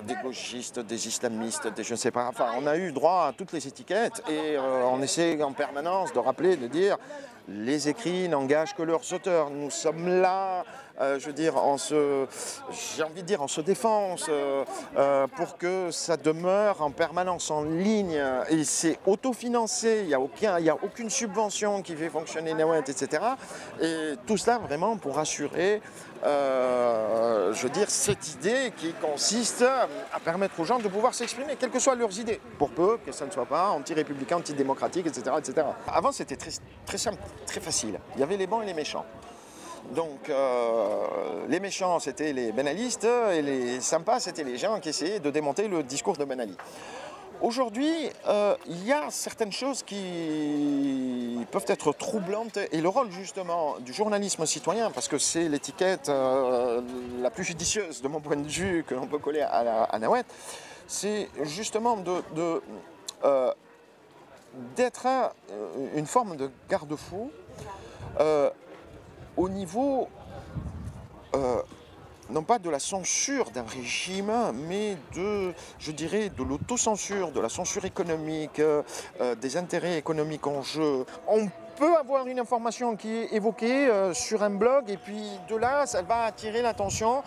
des gauchistes, des islamistes, des je ne sais pas. Enfin, on a eu droit à toutes les étiquettes et on essaie en permanence de rappeler, de dire les écrits n'engagent que leurs auteurs. Nous sommes là, je veux dire, j'ai envie de dire en se défense, pour que ça demeure en permanence en ligne. Et c'est autofinancé, il n'y a aucune subvention qui fait fonctionner Nawet, etc. Et tout cela vraiment pour assurer, je veux dire, cette idée qui consiste à permettre aux gens de pouvoir s'exprimer, quelles que soient leurs idées, pour peu que ça ne soit pas anti-républicain, anti-démocratique, etc., etc. Avant, c'était très simple, très facile. Il y avait les bons et les méchants. Donc, les méchants, c'était les benalistes, et les sympas, c'était les gens qui essayaient de démonter le discours de Ben Ali. Aujourd'hui, il y a certaines choses qui peuvent être troublantes et le rôle justement du journalisme citoyen, parce que c'est l'étiquette la plus judicieuse de mon point de vue que l'on peut coller à Nawet, c'est justement d'être une forme de garde-fou au niveau non pas de la censure d'un régime, mais je dirais, de l'autocensure, de la censure économique, des intérêts économiques en jeu. On peut avoir une information qui est évoquée sur un blog et puis de là, ça va attirer l'attention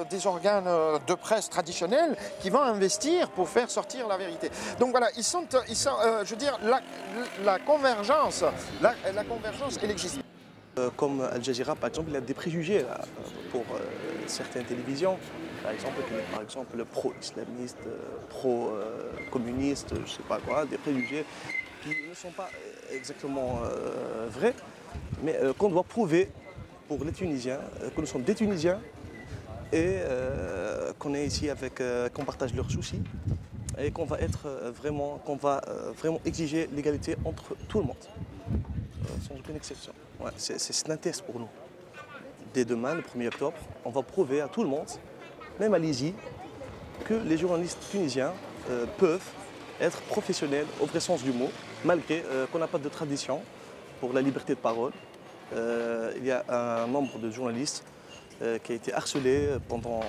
des organes de presse traditionnels qui vont investir pour faire sortir la vérité. Donc voilà, je veux dire, la convergence, elle existe. Comme Al Jazeera, par exemple, il a des préjugés là, pour certaines télévisions, par exemple pro-islamiste, pro-communiste, je ne sais pas quoi, des préjugés qui ne sont pas exactement vrais, mais qu'on doit prouver pour les Tunisiens, que nous sommes des Tunisiens et qu'on est ici qu'on partage leurs soucis et qu'on va vraiment exiger l'égalité entre tout le monde. Sans aucune exception. Ouais, c'est un test pour nous. Dès demain, le 1er octobre, on va prouver à tout le monde, même à l'ISI, que les journalistes tunisiens peuvent être professionnels au vrai sens du mot, malgré qu'on n'a pas de tradition pour la liberté de parole. Il y a un nombre de journalistes qui a été harcelé pendant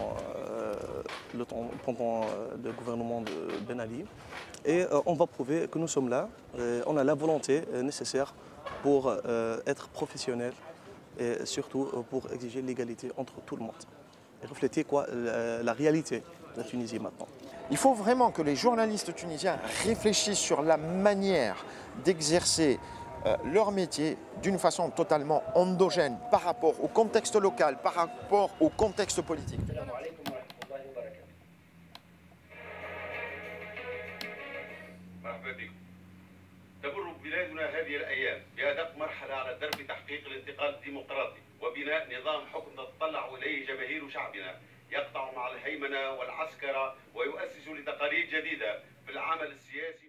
le gouvernement de Ben Ali. Et on va prouver que nous sommes là, on a la volonté nécessaire pour être professionnel et surtout pour exiger l'égalité entre tout le monde. Et refléter la réalité de la Tunisie maintenant. Il faut vraiment que les journalistes tunisiens réfléchissent sur la manière d'exercer leur métier d'une façon totalement endogène par rapport au contexte local, par rapport au contexte politique. تمر بلادنا هذه الأيام بأدق مرحلة على درب تحقيق الانتقال الديمقراطي وبناء نظام حكم تتطلع إليه جماهير شعبنا يقطع مع الهيمنة والعسكرة ويؤسس لتقاليد جديدة في العمل السياسي